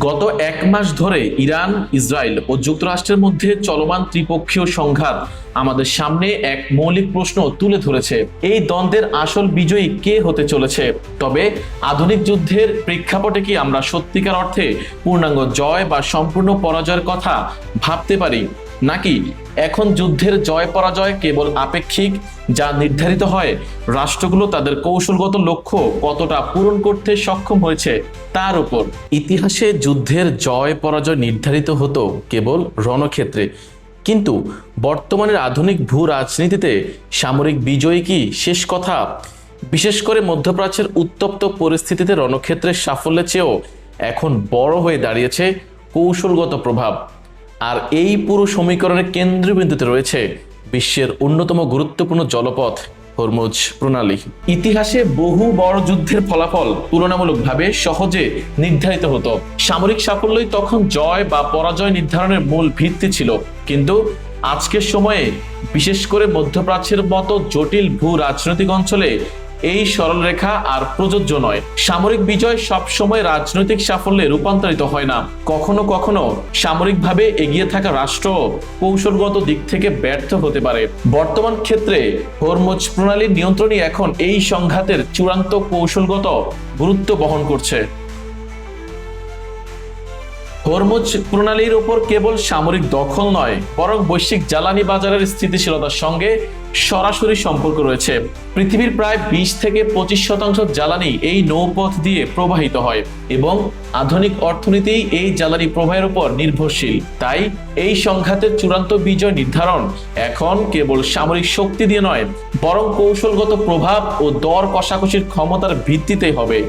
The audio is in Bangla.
গত এক মাস ধরে ইরান, ইসরায়েল ও যুক্তরাষ্ট্রের মধ্যে চলমান ত্রিপক্ষীয় সংঘাত আমাদের সামনে এক মৌলিক প্রশ্ন তুলে ধরেছে। এই দ্বন্দ্বের আসল বিজয়ী কে হতে চলেছে? তবে আধুনিক যুদ্ধের প্রেক্ষাপটে কি আমরা সত্যিকার অর্থে পূর্ণাঙ্গ জয় বা সম্পূর্ণ পরাজয়ের কথা ভাবতে পারি, নাকি এখন যুদ্ধের জয় পরাজয় কেবল আপেক্ষিক, যা নির্ধারিত হয় রাষ্ট্রগুলো তাদের কৌশলগত লক্ষ্য কতটা পূরণ করতে সক্ষম হয়েছে তার উপর? ইতিহাসে যুদ্ধের জয় পরাজয় নির্ধারিত হতো কেবল রণক্ষেত্রে, কিন্তু বর্তমানের আধুনিক ভূ রাজনীতিতে সামরিক বিজয় কি শেষ কথা? বিশেষ করে মধ্যপ্রাচ্যের উত্তপ্ত পরিস্থিতিতে রণক্ষেত্রের সাফল্যের চেয়েও এখন বড় হয়ে দাঁড়িয়েছে কৌশলগত প্রভাব। আর এই পুরো সমীকরণের কেন্দ্রবিন্দুতে রয়েছে বিশ্বের অন্যতম গুরুত্বপূর্ণ জলপথ হরমুজ প্রণালী। ইতিহাসে বহু বড় যুদ্ধের ফলাফল তুলনামূলকভাবে সহজে নির্ধারিত হতো। সামরিক সাফল্যই তখন জয় বা পরাজয় নির্ধারণের মূল ভিত্তি ছিল। কিন্তু আজকের সময়ে, বিশেষ করে মধ্যপ্রাচ্যের মতো জটিল ভূ রাজনৈতিক অঞ্চলে, এই সরলরেখা আর প্রযোজ্য নয়। সামরিক বিজয় সবসময় রাজনৈতিক সাফল্যে রূপান্তরিত হয় না। কখনো কখনো সামরিকভাবে এগিয়ে থাকা রাষ্ট্র কৌশলগত দিক থেকে ব্যর্থ হতে পারে। বর্তমান ক্ষেত্রে হরমুজ প্রণালীর নিয়ন্ত্রণই এখন এই সংঘাতের চূড়ান্ত কৌশলগত গুরুত্ব বহন করছে। হরমুজ প্রণালীর উপর কেবল সামরিক দখল নয়, বরং বৈশ্বিক জ্বালানি বাজারের স্থিতিশীলতার সঙ্গে সরাসরি সম্পর্ক রয়েছে। পৃথিবীর প্রায় 20 থেকে 25% জ্বালানি এই নৌপথ দিয়ে প্রবাহিত হয় এবং আধুনিক অর্থনীতি এই জ্বালানি প্রবাহের উপর নির্ভরশীল। তাই এই সংঘাতের চূড়ান্ত বিজয় নির্ধারণ এখন কেবল সামরিক শক্তি দিয়ে নয়, বরং কৌশলগত প্রভাব ও দর কষাকষির ক্ষমতার ভিত্তিতেই হবে।